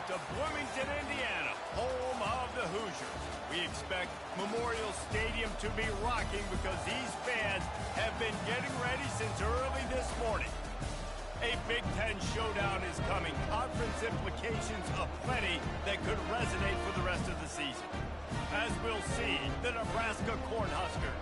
to Bloomington, Indiana, home of the Hoosiers. We expect Memorial Stadium to be rocking because these fans have been getting ready since early this morning. A Big Ten showdown is coming. Conference implications aplenty that could resonate for the rest of the season. As we'll see, the Nebraska Cornhuskers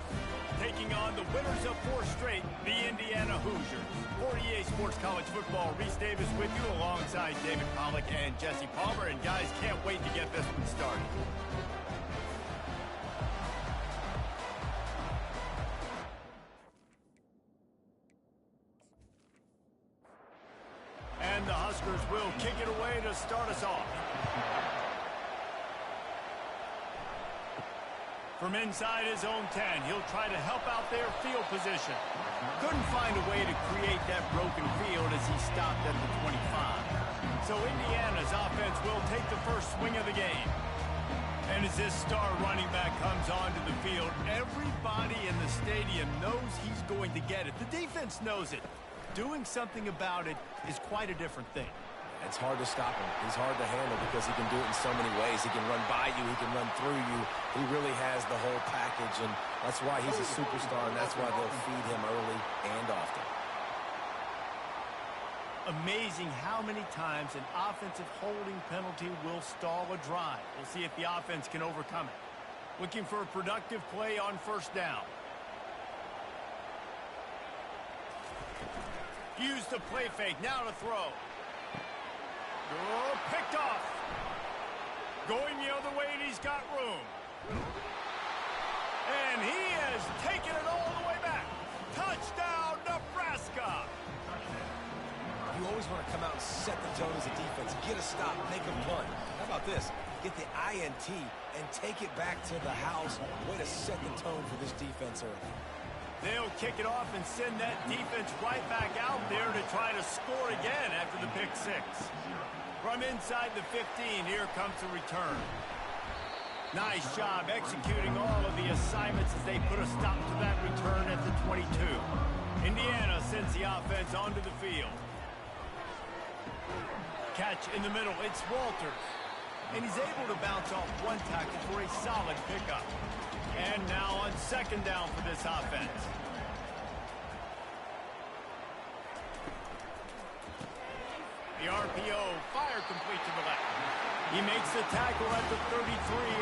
taking on the winners of 4 straight, the Indiana Hoosiers. For EA Sports College Football, Reese Davis with you alongside David Pollack and Jesse Palmer. And guys, can't wait to get this one started. And the Huskers will kick it away to start us off. From inside his own 10, he'll try to help out their field position. Couldn't find a way to create that broken field as he stopped at the 25. So Indiana's offense will take the first swing of the game. And as this star running back comes onto the field, everybody in the stadium knows he's going to get it. The defense knows it. Doing something about it is quite a different thing. It's hard to stop him. He's hard to handle because he can do it in so many ways. He can run by you. He can run through you. He really has the whole package, and that's why he's a superstar, and that's why they'll feed him early and often. Amazing how many times an offensive holding penalty will stall a drive. We'll see if the offense can overcome it. Looking for a productive play on first down. Use the play fake. Now to throw. Oh, picked off. Going the other way, and he's got room. And he has taken it all the way back. Touchdown, Nebraska. You always want to come out and set the tone as a defense. Get a stop, make a punt. How about this? Get the INT and take it back to the house. Way to set the tone for this defense early. They'll kick it off and send that defense right back out there to try to score again after the pick 6. From inside the 15, here comes the return. Nice job executing all of the assignments as they put a stop to that return at the 22. Indiana sends the offense onto the field. Catch in the middle, it's Walters. And he's able to bounce off one tackle for a solid pickup. And now on second down for this offense. The RPO, fire complete to the left. He makes the tackle at the 33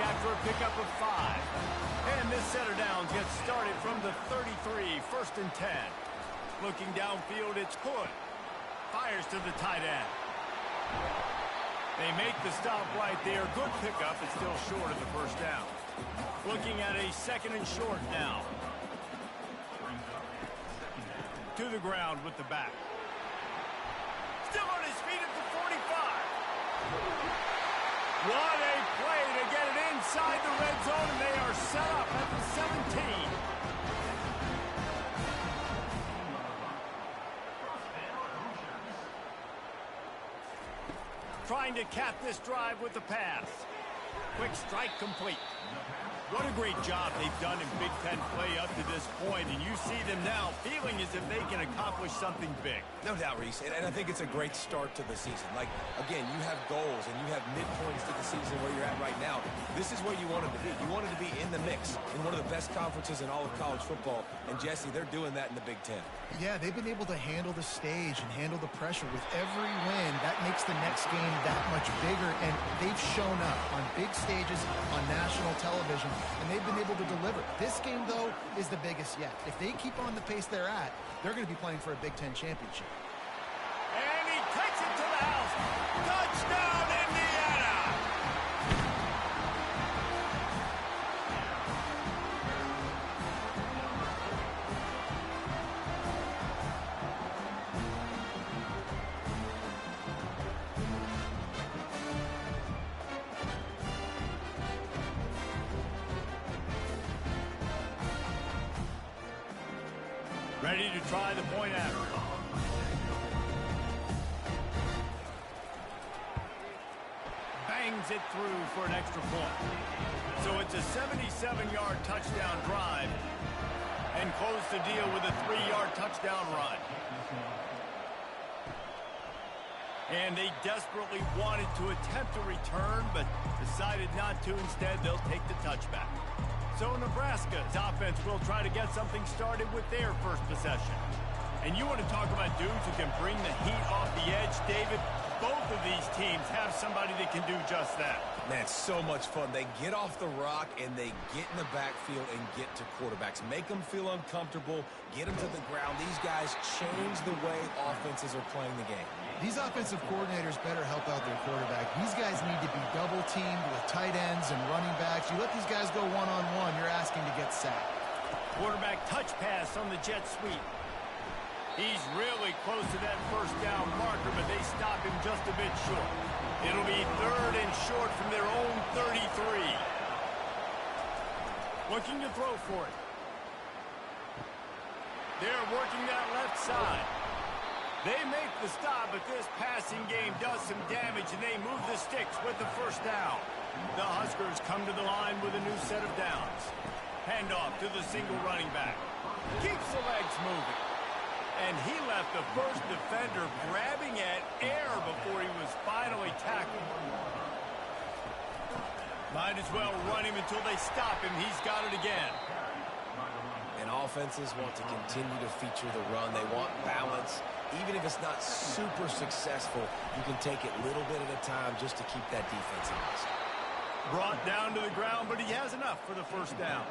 after a pickup of 5. And this set of downs gets started from the 33, first and 10. Looking downfield, it's Hood. Fires to the tight end. They make the stop right there. Good pickup, it's still short of the first down. Looking at a second and short now. To the ground with the back. Still on his feet at the 45. What a play to get it inside the red zone, and they are set up at the 17. Trying to cap this drive with the pass. Quick strike complete. What a great job they've done in Big Ten play up to this point, and you see them now feeling as if they can accomplish something big. No doubt, Reese, and I think it's a great start to the season. Like, again, you have goals and you have midpoints to the season where you're at right now. This is where you wanted to be. You wanted to be in the mix in one of the best conferences in all of college football, and Jesse, they're doing that in the Big Ten. Yeah, they've been able to handle the stage and handle the pressure with every win. That makes the next game that much bigger, and they've shown up on big stages on national television, and they've been able to deliver. This game, though, is the biggest yet. If they keep on the pace they're at, they're going to be playing for a Big Ten championship. And he takes it to the house. Touchdown, Indiana! Ready to try the point after. Bangs it through for an extra point. So it's a 77-yard touchdown drive and close the deal with a 3-yard touchdown run. And they desperately wanted to attempt a return, but decided not to. Instead, they'll take the touchback. So Nebraska's offense will try to get something started with their first possession. And you want to talk about dudes who can bring the heat off the edge, David? Both of these teams have somebody that can do just that. Man, it's so much fun. They get off the rock and they get in the backfield and get to quarterbacks. Make them feel uncomfortable, get them to the ground. These guys change the way offenses are playing the game. These offensive coordinators better help out their quarterback. These guys need to be double-teamed with tight ends and running backs. You let these guys go one-on-one, you're asking to get sacked. Quarterback touch pass on the jet sweep. He's really close to that first down marker, but they stop him just a bit short. It'll be 3rd and short from their own 33. Looking to throw for it. They're working that left side. They make the stop, but this passing game does some damage, and they move the sticks with the first down. The Huskers come to the line with a new set of downs. Handoff to the single running back. Keeps the legs moving. And he left the first defender grabbing at air before he was finally tackled. Might as well run him until they stop him. He's got it again. And offenses want to continue to feature the run. They want balance. Even if it's not super successful, you can take it little bit at a time just to keep that defense honest. Brought down to the ground, but he has enough for the first down.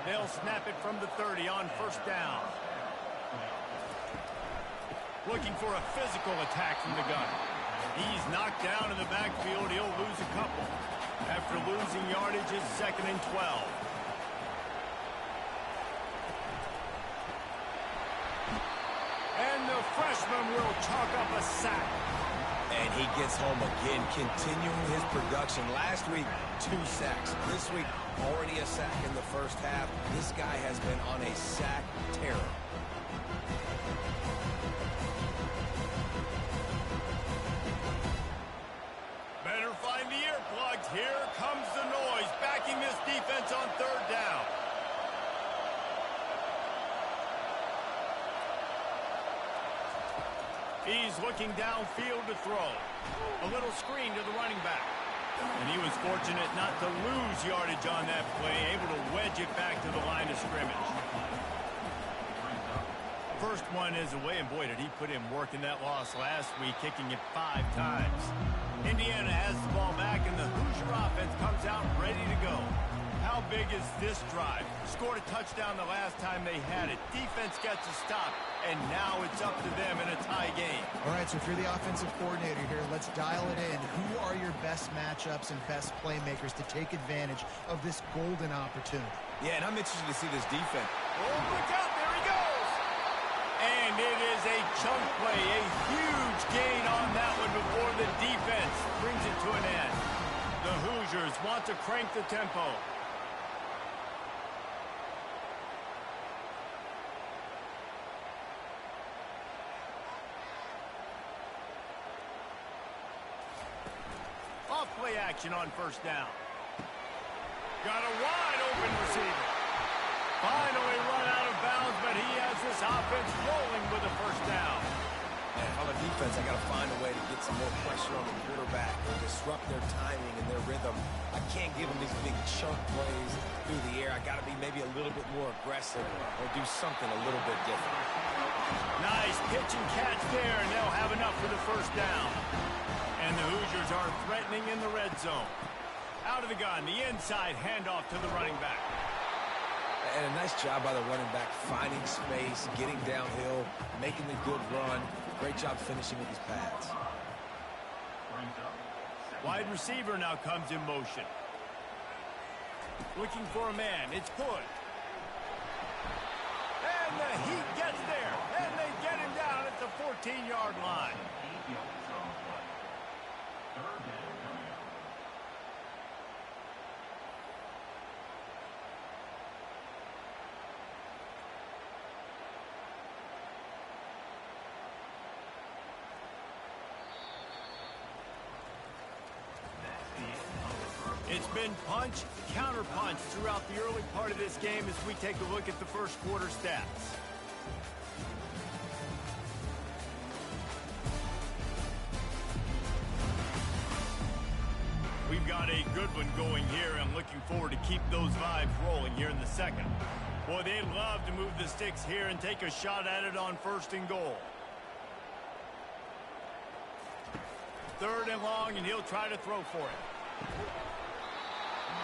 They'll snap it from the 30 on first down. Looking for a physical attack from the gun. He's knocked down in the backfield. He'll lose a couple. After losing yardage, it's 2nd and 12. And the freshman will chalk up a sack. And he gets home again, continuing his production. Last week, 2 sacks. This week, already a sack in the first half. This guy has been on a sack terror. Better find the earplugs. Here comes the noise, backing this defense on 3rd down. He's looking downfield to throw. A little screen to the running back. And he was fortunate not to lose yardage on that play, able to wedge it back to the line of scrimmage. First one is away, and boy, did he put in work in that loss last week, kicking it 5 times. Indiana has the ball back, and the Hoosier offense comes out ready to go. How big is this drive? Scored a touchdown the last time they had it. Defense gets a stop, and now it's up to them in a tie game. All right, so if you're the offensive coordinator here, let's dial it in. Who are your best matchups and best playmakers to take advantage of this golden opportunity? Yeah, and I'm interested to see this defense. Oh, look out, there he goes! And it is a chunk play, a huge gain on that one before the defense brings it to an end. The Hoosiers want to crank the tempo. Off-play action on first down. Got a wide open receiver. Finally run out of bounds, but he has this offense rolling with a first down. And if I'm a defense, I got to find a way to get some more pressure on the quarterback and disrupt their timing and their rhythm. I can't give them these big chunk plays through the air. I got to be maybe a little bit more aggressive or do something a little bit different. Nice pitch and catch there, and they'll have enough for the first down. And the Hoosiers are threatening in the red zone. Out of the gun, the inside handoff to the running back. And a nice job by the running back, finding space, getting downhill, making the good run. Great job finishing with his pads. Wide receiver now comes in motion. Looking for a man. It's Hood. And the Heat gets there. And they get him down at the 14-yard line. It's been punch, counter-punch throughout the early part of this game as we take a look at the first quarter stats. got a good one going here. I'm looking forward to keep those vibes rolling here in the second. Boy, they'd love to move the sticks here and take a shot at it on 1st and goal. 3rd and long, and he'll try to throw for it.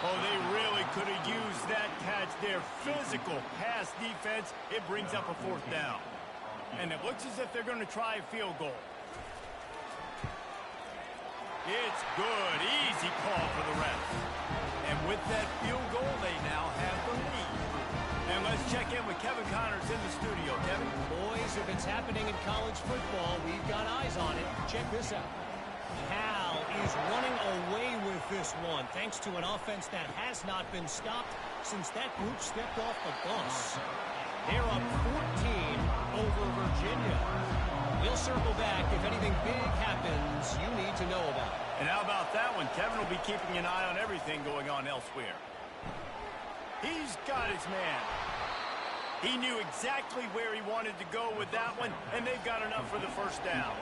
Oh, they really could have used that catch there. Physical pass defense. It brings up a 4th down. And it looks as if they're going to try a field goal. It's good. Easy call for the refs. And with that field goal, they now have the lead. And let's check in with Kevin Connors in the studio. Kevin? Boys, if it's happening in college football, we've got eyes on it. Check this out. Cal is running away with this one, thanks to an offense that has not been stopped since that group stepped off the bus. They're up 14 over Virginia. We'll circle back if anything big happens you need to know about. And how about that one? Kevin will be keeping an eye on everything going on elsewhere. He's got his man. He knew exactly where he wanted to go with that one, and they've got enough for the 1st down.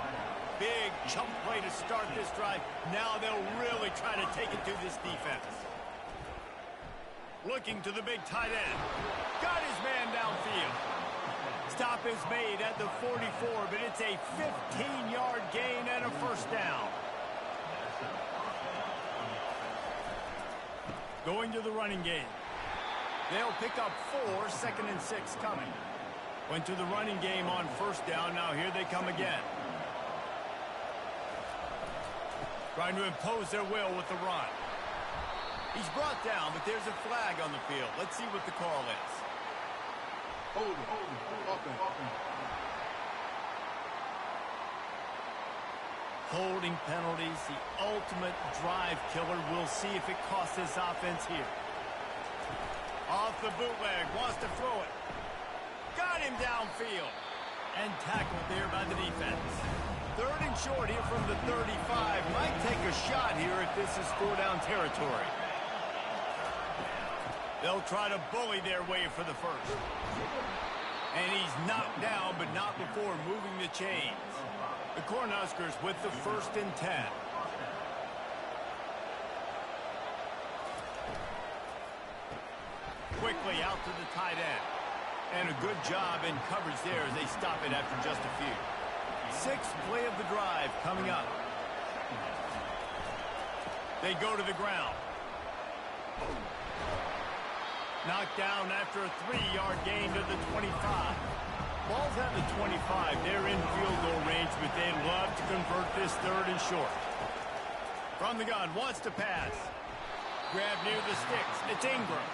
Big chunk play to start this drive. Now they'll really try to take it to this defense. Looking to the big tight end. Got his man downfield. Stop is made at the 44, but it's a 15-yard gain and a 1st down. Going to the running game. They'll pick up 4, 2nd and 6 coming. Went to the running game on 1st down. Now here they come again. Trying to impose their will with the run. He's brought down, but there's a flag on the field. Let's see what the call is. Holding penalties, the ultimate drive killer. We'll see if it costs this offense here. Off the bootleg, wants to throw it. Got him downfield. And tackled there by the defense. 3rd and short here from the 35. Might take a shot here if this is 4-down territory. They'll try to bully their way for the 1st. And he's knocked down, but not before moving the chains. The Cornhuskers with the 1st and 10. Quickly out to the tight end. And a good job in coverage there as they stop it after just a few. 6th play of the drive coming up. They go to the ground. Knocked down after a 3-yard gain to the 25. Ball's at the 25. They're in field goal range, but they'd love to convert this 3rd and short. From the gun, wants to pass. Grab near the sticks. It's Ingram.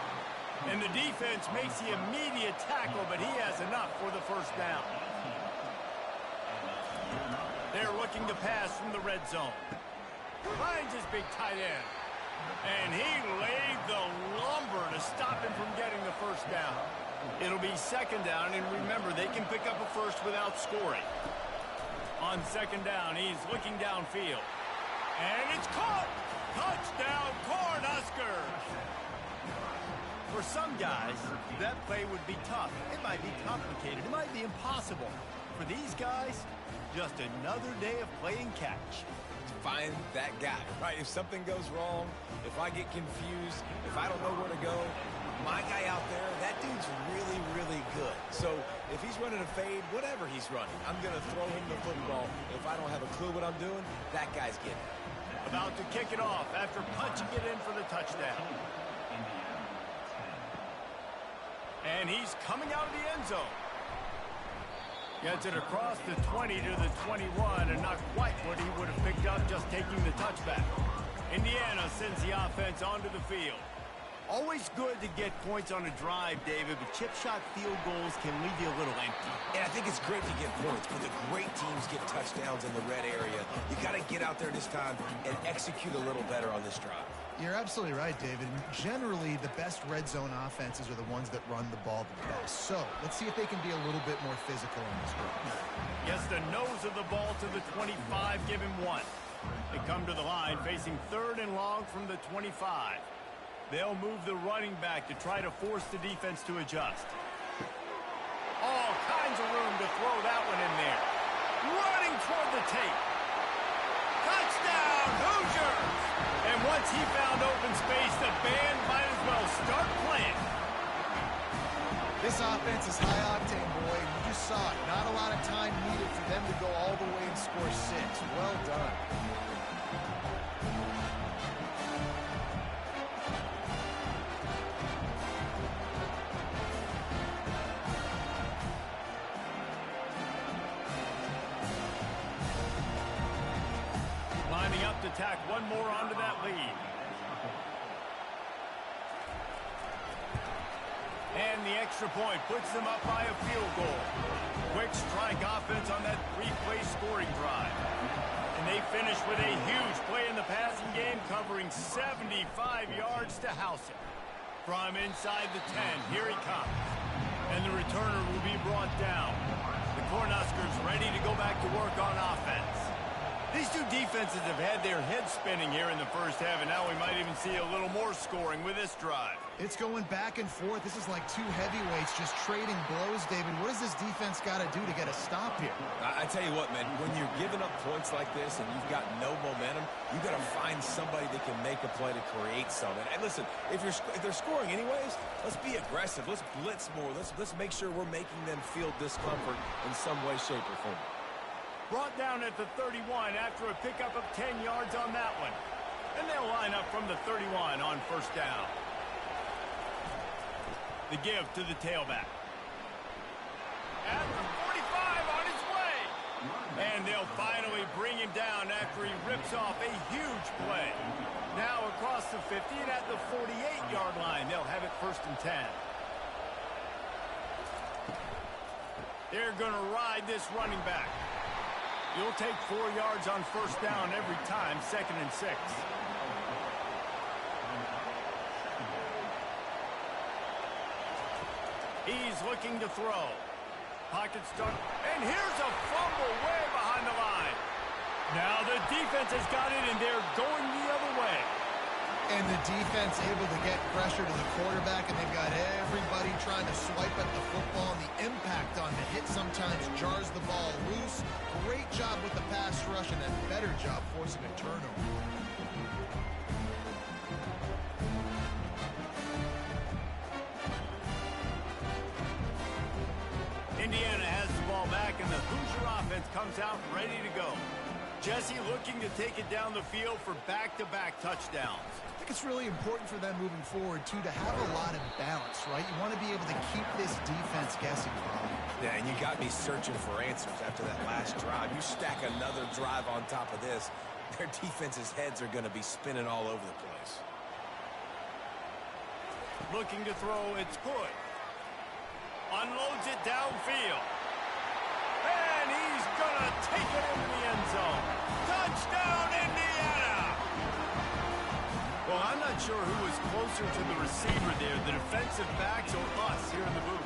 And the defense makes the immediate tackle, but he has enough for the 1st down. They're looking to pass from the red zone. Finds his big tight end. And he laid the lumber to stop him from getting the 1st down. It'll be 2nd down, and remember, they can pick up a 1st without scoring. On 2nd down, he's looking downfield. And it's caught! Touchdown, Cornhuskers! For some guys, that play would be tough. It might be complicated. It might be impossible. For these guys, just another day of playing catch. Find that guy, right? If something goes wrong, if I get confused, if I don't know where to go, my guy out there, that dude's really, really good. So if he's running a fade, whatever he's running, I'm going to throw him the football. If I don't have a clue what I'm doing, that guy's getting it. About to kick it off after punching it in for the touchdown. And he's coming out of the end zone. Gets it across the 20 to the 21, and not quite what he would have picked up just taking the touchback. Indiana sends the offense onto the field. Always good to get points on a drive, David, but chip shot field goals can leave you a little empty. And I think it's great to get points, but the great teams get touchdowns in the red area. You got to get out there this time and execute a little better on this drive. You're absolutely right, David. Generally, the best red zone offenses are the ones that run the ball the best. So let's see if they can be a little bit more physical in this drive. Gets the nose of the ball to the 25, give him 1. They come to the line facing 3rd and long from the 25. They'll move the running back to try to force the defense to adjust. All kinds of room to throw that one in there. Running toward the tape. Touchdown, Hoosiers! And what Once he found open space, the band might as well start playing. This offense is high octane, boy. You just saw it. Not a lot of time needed for them to go all the way and score 6. Well done. Lining up to tack one more onto that lead. And the extra point puts them up by a field goal. Quick strike offense on that 3-play scoring drive. And they finish with a huge play in the passing game, covering 75 yards to house it. From inside the 10, here he comes. And the returner will be brought down. The Cornhuskers ready to go back to work on offense. These two defenses have had their heads spinning here in the first half, and now we might even see a little more scoring with this drive. It's going back and forth. This is like two heavyweights just trading blows, David. What does this defense got to do to get a stop here? I tell you what, man, when you're giving up points like this and you've got no momentum, you've got to find somebody that can make a play to create something. And listen, if they're scoring anyways, let's be aggressive. Let's blitz more. Let's make sure we're making them feel discomfort in some way, shape, or form. Brought down at the 31 after a pickup of 10 yards on that one. And they'll line up from the 31 on first down. The give to the tailback. At the 45 on his way. And they'll finally bring him down after he rips off a huge play. Now across the 50 and at the 48-yard line, they'll have it first and 10. They're going to ride this running back. You'll take 4 yards on first down every time, 2nd and 6. He's looking to throw. Pocket stuck, and here's a fumble way behind the line. Now the defense has got it, and they're going the other way. And the defense able to get pressure to the quarterback, and they've got everybody trying to swipe at the football, and the impact on the hit sometimes jars the ball loose. Great job with the pass rush, and a better job forcing a turnover. Indiana has the ball back, and the Hoosier offense comes out ready to go. Jesse looking to take it down the field for back-to-back touchdowns. I think it's really important for them moving forward, too, to have a lot of balance, right? You want to be able to keep this defense guessing, Bob. Yeah, and you got me searching for answers after that last drive. You stack another drive on top of this, their defense's heads are going to be spinning all over the place. Looking to throw, it's good. Unloads it downfield. And he's going to take it into the end zone. Touchdown, Indiana! Well, I'm not sure who was closer to the receiver there, the defensive backs or us here in the booth.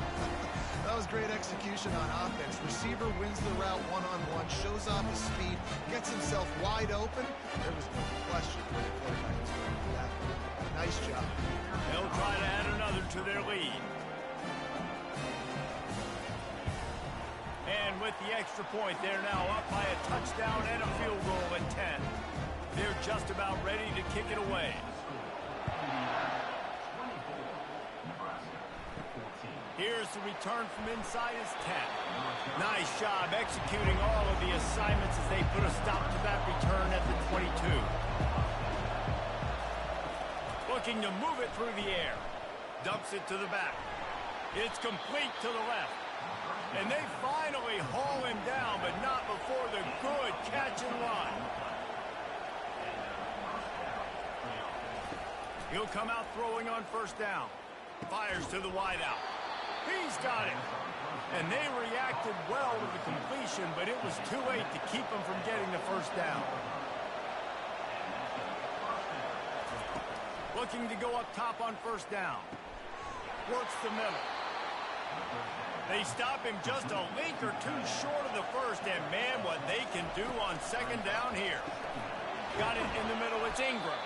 That was great execution on offense. Receiver wins the route one-on-one, shows off his speed, gets himself wide open. There was no question where the quarterback was going for that. Nice job. They'll try to add another to their lead. And with the extra point, they're now up by a touchdown and a field goal at 10. They're just about ready to kick it away. Here's the return from inside his 10. Nice job executing all of the assignments as they put a stop to that return at the 22. Looking to move it through the air. Dumps it to the back. It's complete to the left. And they finally haul him down, but not before the good catch and run. He'll come out throwing on first down. Fires to the wideout. He's got it. And they reacted well to the completion, but it was too late to keep him from getting the first down. Looking to go up top on first down. Works the middle. They stop him just a link or two short of the first, and man, what they can do on second down here. Got it in the middle, it's Ingram.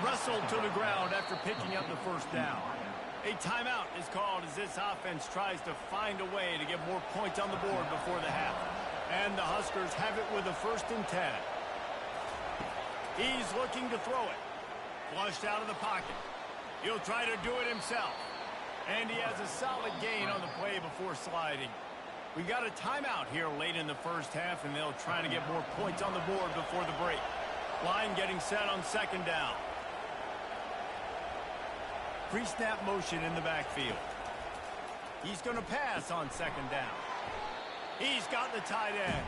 Wrestled to the ground after picking up the first down. A timeout is called as this offense tries to find a way to get more points on the board before the half. And the Huskers have it with a 1st and 10. He's looking to throw it. Flushed out of the pocket. He'll try to do it himself. And he has a solid gain on the play before sliding. We got a timeout here late in the first half, and they'll try to get more points on the board before the break. Line getting set on second down. Pre-snap motion in the backfield. He's going to pass on second down. He's got the tight end.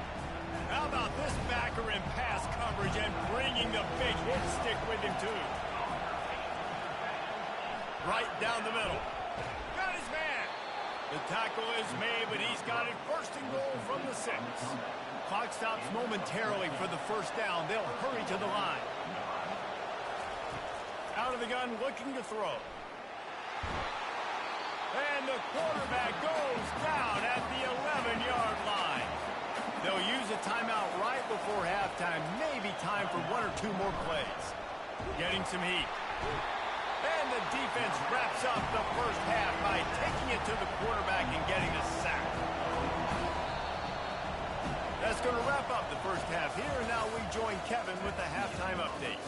How about this backer in pass coverage and bringing the big hit stick with him, too. Right down the middle. Got his man. The tackle is made, but he's got it first and goal from the 6. Clock stops momentarily for the first down. They'll hurry to the line. Out of the gun, looking to throw. And the quarterback goes down at the 11-yard line. They'll use a timeout right before halftime. Maybe time for 1 or 2 more plays. Getting some heat. And the defense wraps up the first half by taking it to the quarterback and getting a sack. That's going to wrap up the first half here. And now we join Kevin with the halftime update.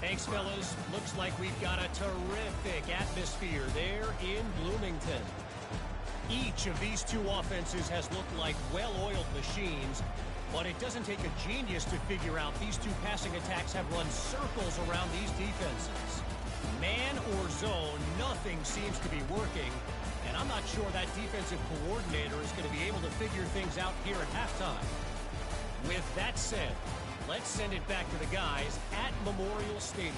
Thanks, fellas. Looks like we've got a terrific atmosphere there in Bloomington. Each of these two offenses has looked like well-oiled machines, but it doesn't take a genius to figure out these two passing attacks have run circles around these defenses. Man or zone, nothing seems to be working, and I'm not sure that defensive coordinator is going to be able to figure things out here at halftime. With that said, let's send it back to the guys at Memorial Stadium.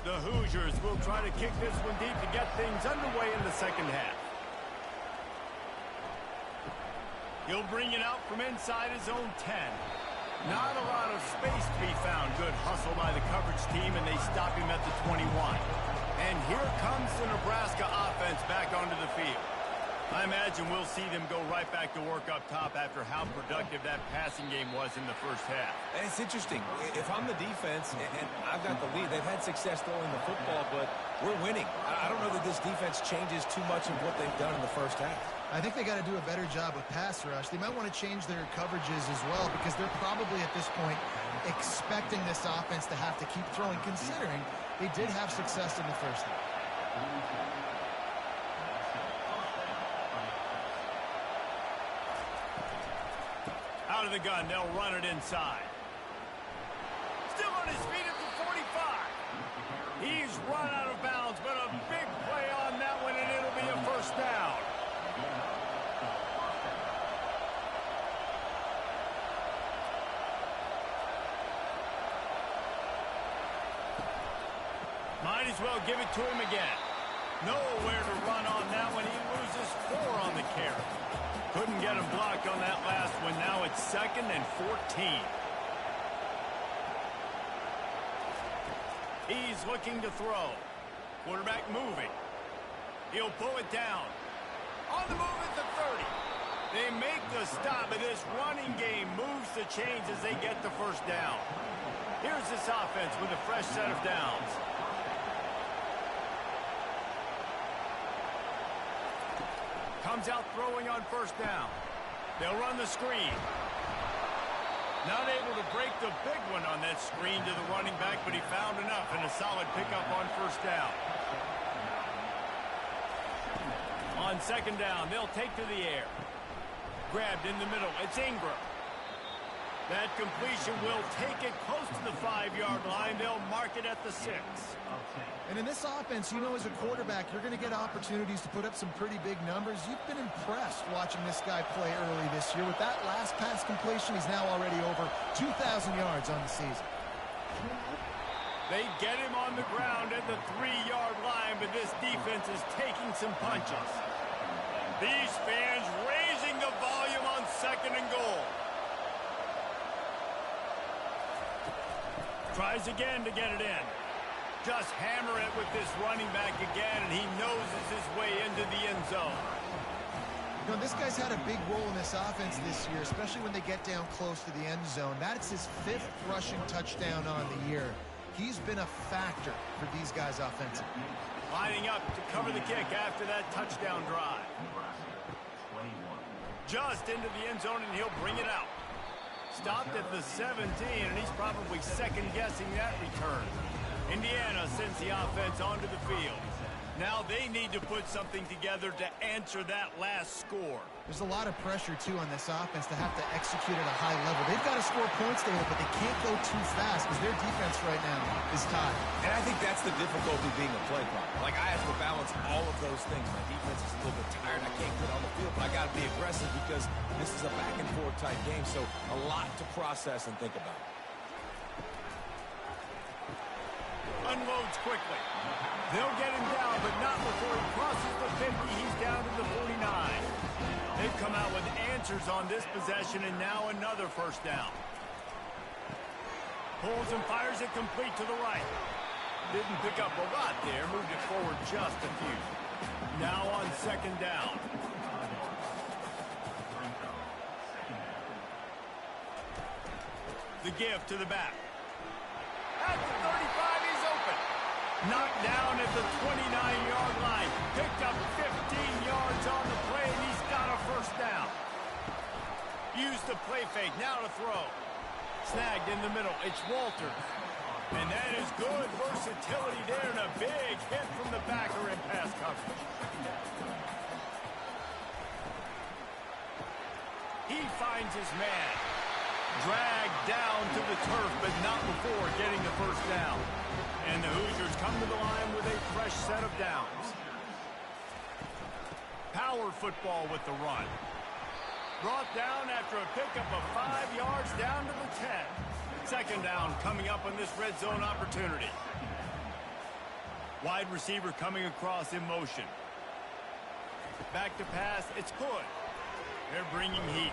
The Hoosiers will try to kick this one deep to get things underway in the second half. He'll bring it out from inside his own 10. Not a lot of space to be found. Good hustle by the coverage team, and they stop him at the 21. And here comes the Nebraska offense back onto the field. I imagine we'll see them go right back to work up top after how productive that passing game was in the first half. And it's interesting. If I'm the defense and I've got the lead, they've had success throwing the football, but we're winning. I don't know that this defense changes too much of what they've done in the first half. I think they got to do a better job with pass rush. They might want to change their coverages as well because they're probably at this point expecting this offense to have to keep throwing, considering they did have success in the first half. Out of the gun, they'll run it inside. Still on his feet at the 45. He's run out of bounds, but a big play on that one, and it'll be a first down. Might as well give it to him again. Nowhere to run on that one. He loses 4 on the carry. Couldn't get him blocked on that last one. Now it's 2nd and 14. He's looking to throw. Quarterback moving. He'll pull it down. On the move at the 30. They make the stop, but this running game moves the chains as they get the first down. Here's this offense with a fresh set of downs. Comes out throwing on first down. They'll run the screen. Not able to break the big one on that screen to the running back, but he found enough and a solid pickup on first down. On second down, they'll take to the air. Grabbed in the middle. It's Ingram. That completion will take it close to the 5-yard line. They'll mark it at the 6. And in this offense, you know, as a quarterback, you're going to get opportunities to put up some pretty big numbers. You've been impressed watching this guy play early this year. With that last pass completion, he's now already over 2,000 yards on the season. They get him on the ground at the 3-yard line, but this defense is taking some punches. These fans raising the volume on 2nd and goal. Tries again to get it in. Just hammer it with this running back again, and he noses his way into the end zone. You know, this guy's had a big role in this offense this year, especially when they get down close to the end zone. That's his 5th rushing touchdown on the year. He's been a factor for these guys offensively. Lining up to cover the kick after that touchdown drive. Just into the end zone, and he'll bring it out. Stopped at the 17, and he's probably second-guessing that return. Indiana sends the offense onto the field. Now they need to put something together to answer that last score. There's a lot of pressure, too, on this offense to have to execute at a high level. They've got to score points, David, but they can't go too fast because their defense right now is tied. And I think that's the difficulty being a play caller. Like, I have to balance all of those things. My defense is a little bit tired. I can't get on the field, but I got to be aggressive because this is a back-and-forth type game, so a lot to process and think about. Unloads quickly. They'll get him down, but not before he crosses the 50. He's down to the 49. They've come out with answers on this possession, and now another first down. Pulls and fires it complete to the right. Didn't pick up a lot there. Moved it forward just a few. Now on second down. The give to the back. At the 35, he's open. Knocked down at the 29-yard line. Picked up 15 yards on the play, and he's got a first down. Used the play fake, now to throw. Snagged in the middle, it's Walters. And that is good versatility there, and a big hit from the backer in pass coverage. He finds his man. Dragged down to the turf, but not before getting the first down. And the Hoosiers come to the line with a fresh set of downs. Power football with the run. Brought down after a pickup of 5 yards down to the 10. Second down coming up on this red zone opportunity. Wide receiver coming across in motion. Back to pass, it's good. They're bringing heat.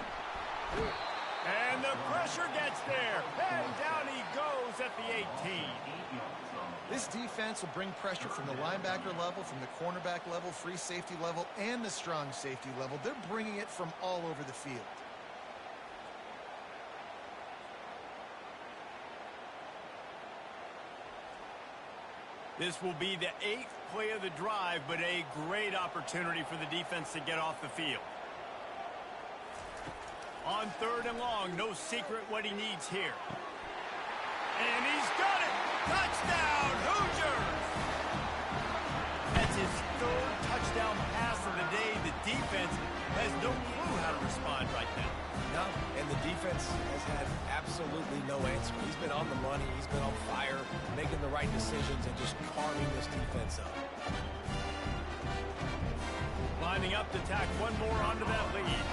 And the pressure gets there. And down he goes at the 18. This defense will bring pressure from the linebacker level, from the cornerback level, free safety level, and the strong safety level. They're bringing it from all over the field. This will be the 8th play of the drive, but a great opportunity for the defense to get off the field. On third and long, no secret what he needs here. And he's got it! Touchdown, Hoosiers! That's his third touchdown pass of the day. The defense has no clue how to respond right now. No, and the defense has had absolutely no answer. He's been on the money. He's been on fire, making the right decisions, and just carving this defense up. Lining up to tack one more onto that lead.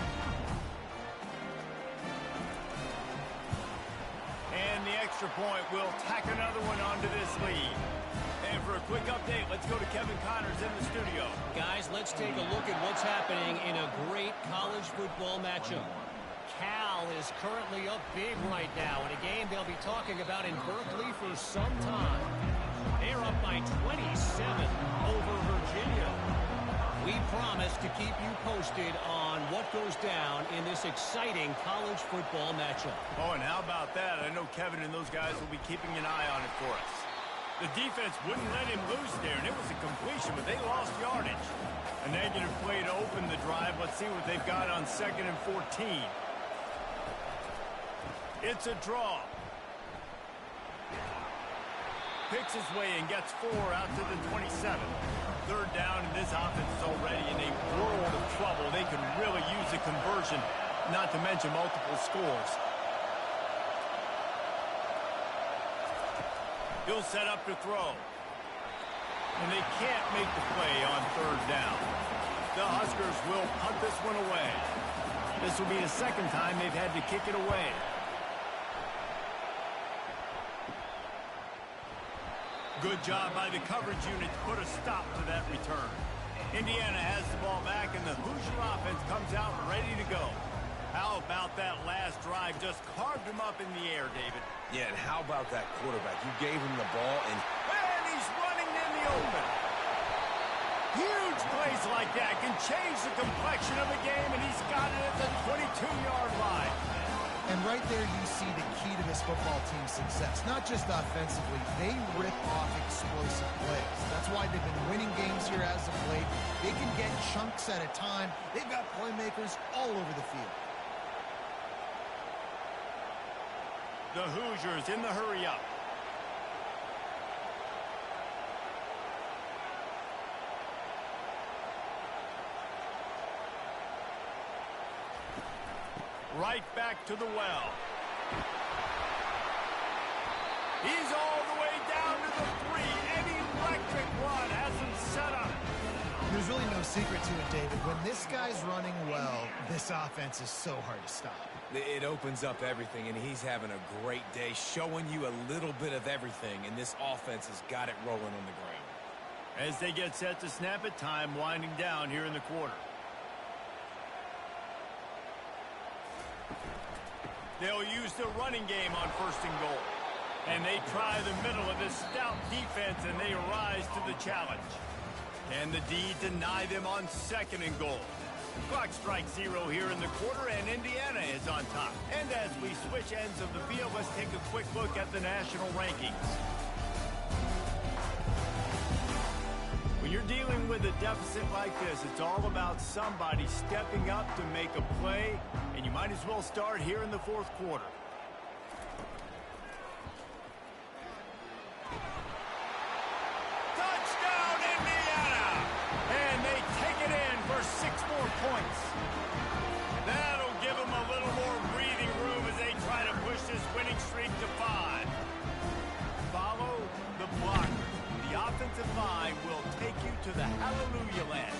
And the extra point will tack another one onto this lead. And for a quick update, let's go to Kevin Connors in the studio. Guys, let's take a look at what's happening in a great college football matchup. Cal is currently up big right now in a game they'll be talking about in Berkeley for some time. They're up by 27 over Virginia. We promise to keep you posted on what goes down in this exciting college football matchup. Oh, and how about that? I know Kevin and those guys will be keeping an eye on it for us. The defense wouldn't let him loose there, and it was a completion, but they lost yardage. A negative play to open the drive. Let's see what they've got on 2nd and 14. It's a draw. Picks his way and gets 4 out to the 27. Third down, and this offense is already in a world of trouble. They can really use a conversion, not to mention multiple scores. He'll set up to throw. And they can't make the play on third down. The Huskers will punt this one away. This will be the second time they've had to kick it away. Good job by the coverage unit to put a stop to that return. Indiana has the ball back, and the Hoosier offense comes out ready to go. How about that last drive? Just carved him up in the air, David. Yeah, and how about that quarterback? You gave him the ball, and he's running in the open. Huge plays like that can change the complexion of a game, and he's got it at the 22-yard line. And right there you see the key to this football team's success. Not just offensively, they rip off explosive plays. That's why they've been winning games here as of late. They can get chunks at a time. They've got playmakers all over the field. The Hoosiers in the hurry-up. Right back to the well. He's all the way down to the 3. An electric run has him set up. There's really no secret to it, David. When this guy's running well, this offense is so hard to stop. It opens up everything, and he's having a great day, showing you a little bit of everything, and this offense has got it rolling on the ground. As they get set to snap it, time winding down here in the quarter. They'll use the running game on 1st and goal. And they try the middle of this stout defense, and they rise to the challenge. Can the D deny them on 2nd and goal? Clock strikes 0 here in the quarter, and Indiana is on top. And as we switch ends of the field, let's take a quick look at the national rankings. When you're dealing with a deficit like this, it's all about somebody stepping up to make a play, and you might as well start here in the 4th quarter. Touchdown, Indiana! And they take it in for 6 more points. That'll give them a little more breathing room as they try to push this winning streak to 5. Follow the blocker. The offensive line will take you to the hallelujah land.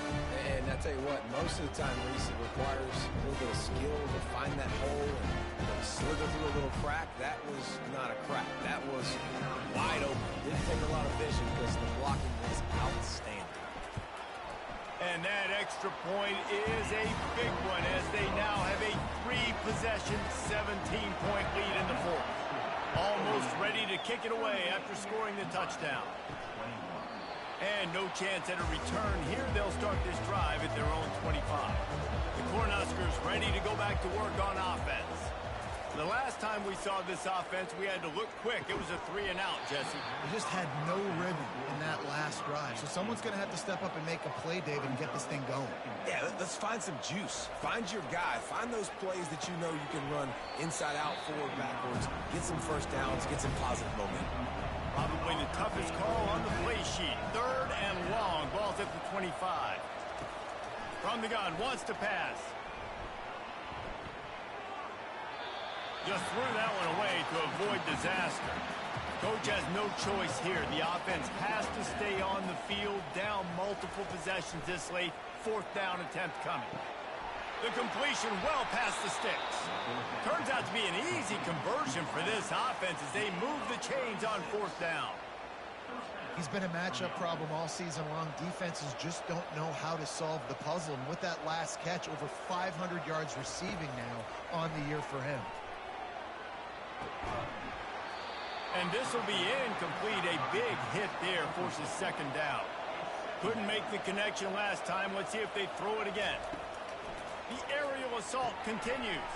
And I tell you what, most of the time, Reese, it requires a little bit of skill to find that hole and slither through a little crack. That was not a crack. That was wide open. Didn't take a lot of vision because the blocking was outstanding. And that extra point is a big one as they now have a 3-possession, 17-point lead in the 4th. Almost ready to kick it away after scoring the touchdown. And no chance at a return here. They'll start this drive at their own 25. The Cornhuskers ready to go back to work on offense. The last time we saw this offense, we had to look quick. It was a 3-and-out, Jesse. They just had no rhythm in that last drive. So someone's going to have to step up and make a play, David, and get this thing going. Yeah, let's find some juice. Find your guy. Find those plays that you know you can run inside out, forward, backwards. Get some first downs. Get some positive momentum. Probably the toughest call on the play sheet. 3rd and long. Ball's at the 25. From the gun, wants to pass. Just threw that one away to avoid disaster. Coach has no choice here. The offense has to stay on the field, down multiple possessions this late. 4th down attempt coming. The completion well past the sticks. Turns out to be an easy conversion for this offense as they move the chains on 4th down. He's been a matchup problem all season long. Defenses just don't know how to solve the puzzle. And with that last catch, over 500 yards receiving now on the year for him. And this will be incomplete. A big hit there forces 2nd down. Couldn't make the connection last time. Let's see if they throw it again. The aerial assault continues.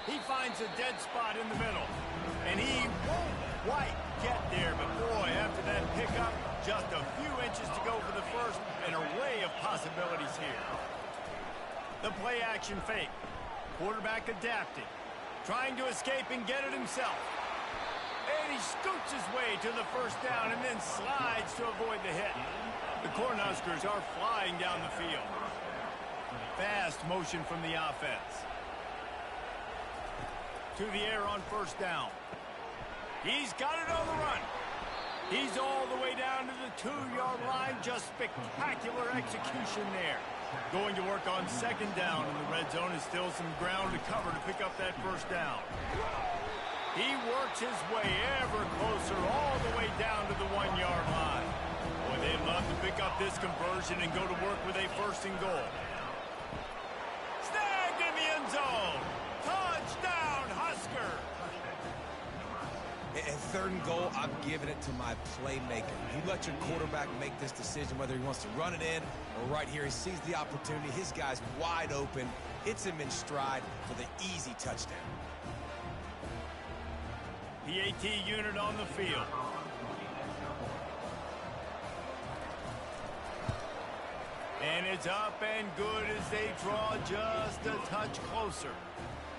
He finds a dead spot in the middle. And he won't quite get there. But boy, after that pickup, just a few inches to go for the first. An array of possibilities here. The play action fake. Quarterback adapting. Trying to escape and get it himself. And he scoots his way to the 1st down and then slides to avoid the hit. The Cornhuskers are flying down the field. Fast motion from the offense. To the air on 1st down. He's got it on the run. He's all the way down to the 2-yard line. Just spectacular execution there. Going to work on 2nd down, and the red zone is still some ground to cover to pick up that 1st down. He works his way ever closer all the way down to the 1-yard line. Boy, they'd love to pick up this conversion and go to work with a 1st and goal. Snagged in the end zone. Touchdown, Husker. And 3rd and goal, I'm giving it to my playmaker. You let your quarterback make this decision whether he wants to run it in or right here. He sees the opportunity. His guy's wide open. Hits him in stride for the easy touchdown. the AT unit on the field. And it's up and good as they draw just a touch closer.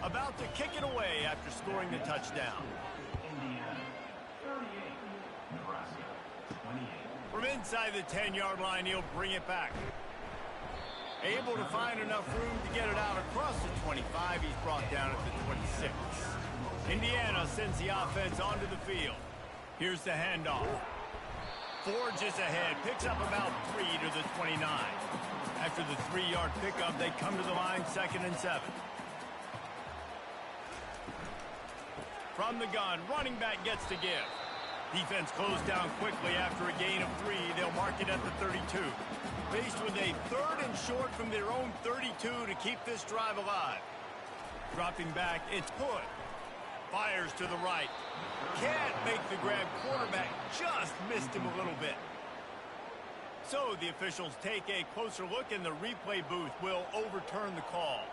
About to kick it away after scoring the touchdown. Nebraska, 28. From inside the 10-yard line, he'll bring it back. Able to find enough room to get it out across the 25. He's brought down at the 26. Indiana sends the offense onto the field. Here's the handoff. Forges ahead, picks up about 3 to the 29. After the 3-yard pickup, they come to the line, 2nd and 7. From the gun, running back gets to give. Defense closed down quickly after a gain of 3. They'll mark it at the 32. Faced with a 3rd and short from their own 32 to keep this drive alive. Dropping back, it's Hood. Fires to the right. Can't make the grab. Quarterback just missed him a little bit. So the officials take a closer look, and the replay booth will overturn the call.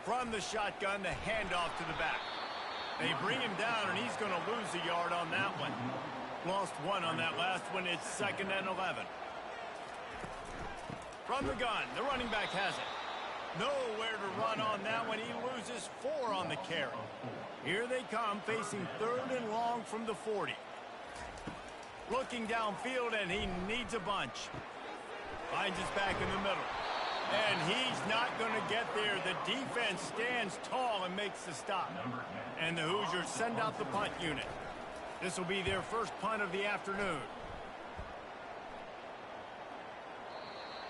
From the shotgun, the handoff to the back. They bring him down, and he's going to lose a yard on that one. Lost 1 on that last one. It's 2nd and 11. From the gun, the running back has it. Nowhere to run on that one. He loses 4 on the carry. Here they come, facing 3rd and long from the 40. Looking downfield, and he needs a bunch. Finds us back in the middle. And he's not going to get there. The defense stands tall and makes the stop. And the Hoosiers send out the punt unit. This will be their first punt of the afternoon.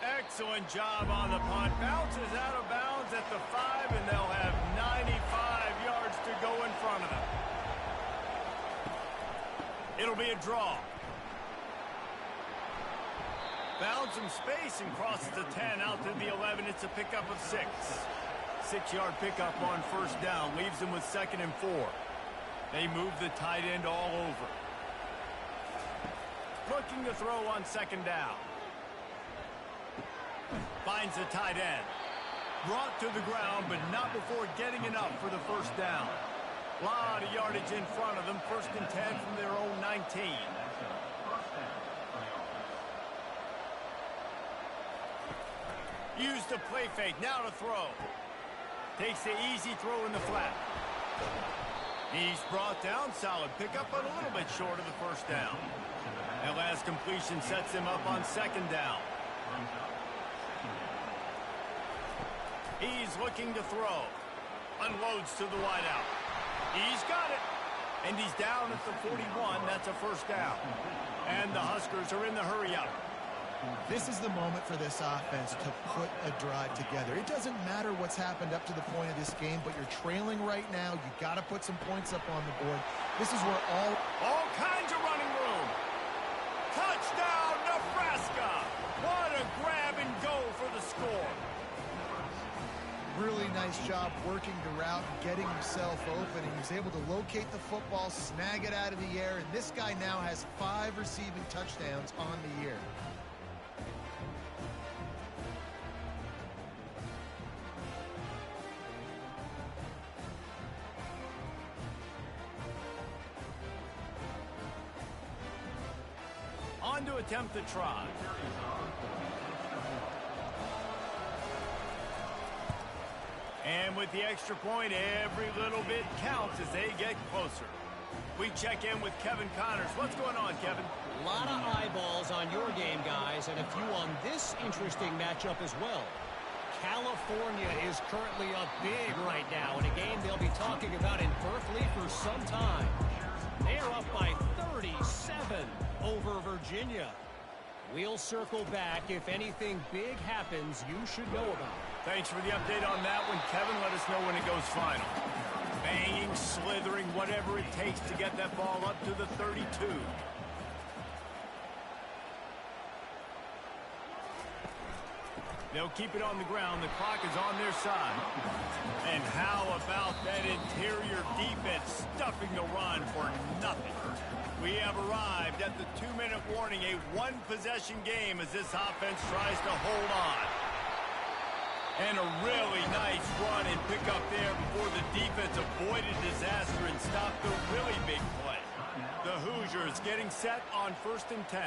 Excellent job on the punt. Bounces out of bounds at the 5, and they'll have 95 yards to go in front of them. It'll be a draw. Found some space and crosses the 10 out to the 11. It's a pickup of 6. 6-yard pickup on 1st down. Leaves them with 2nd and 4. They move the tight end all over. Looking to throw on 2nd down. Finds the tight end. Brought to the ground, but not before getting enough for the 1st down. A lot of yardage in front of them. 1st and 10 from their own 19. Used the play fake, now to throw. Takes the easy throw in the flat. He's brought down, solid pickup, but a little bit short of the 1st down. That last completion sets him up on 2nd down. He's looking to throw. Unloads to the wideout. He's got it. And he's down at the 41. That's a 1st down. And the Huskers are in the hurry-up. This is the moment for this offense to put a drive together. It doesn't matter what's happened up to the point of this game, but you're trailing right now. You got to put some points up on the board. This is where all kinds of running room. Touchdown, Nebraska! What a grab and go for the score. Really nice job working the route and getting himself open. And he was able to locate the football, snag it out of the air, and this guy now has 5 receiving touchdowns on the year. On to attempt the try. And with the extra point, every little bit counts as they get closer. We check in with Kevin Connors. What's going on, Kevin? A lot of eyeballs on your game, guys, and a few on this interesting matchup as well. California is currently up big right now in a game they'll be talking about in Berkeley for some time. They are up by 37 over Virginia. We'll circle back. If anything big happens, you should know about it. Thanks for the update on that one, Kevin. Let us know when it goes final. Banging, slithering, whatever it takes to get that ball up to the 32. They'll keep it on the ground. The clock is on their side. And how about that interior defense stuffing the run for nothing? We have arrived at the 2-minute warning, a 1-possession game as this offense tries to hold on. And a really nice run and pick up there before the defense avoided disaster and stopped the really big play. The Hoosiers getting set on 1st and 10.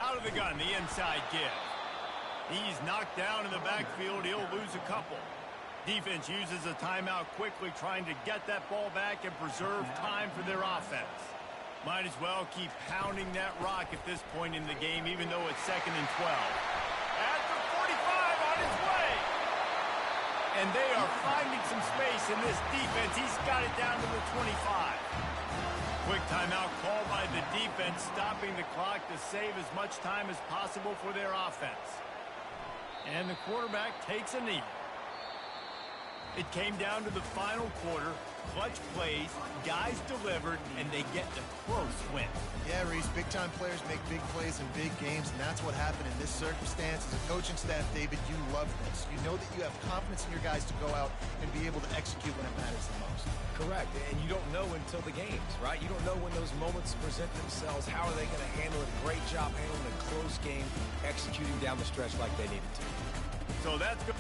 Out of the gun, the inside give. He's knocked down in the backfield. He'll lose a couple. Defense uses a timeout quickly, trying to get that ball back and preserve time for their offense. Might as well keep pounding that rock at this point in the game, even though it's 2nd and 12. At the 45 on his way. And they are finding some space in this defense. He's got it down to the 25. Quick timeout called by the defense, stopping the clock to save as much time as possible for their offense. And the quarterback takes a knee. It came down to the final quarter. Clutch plays, guys delivered, and they get the close win. Yeah, Reese, big-time players make big plays in big games, and that's what happened in this circumstance. As a coaching staff, David, you love this. You know that you have confidence in your guys to go out and be able to execute when it matters the most. Correct, and you don't know until the games, right? You don't know when those moments present themselves. How are they going to handle it? Great job handling a close game, executing down the stretch like they needed to. So that's good.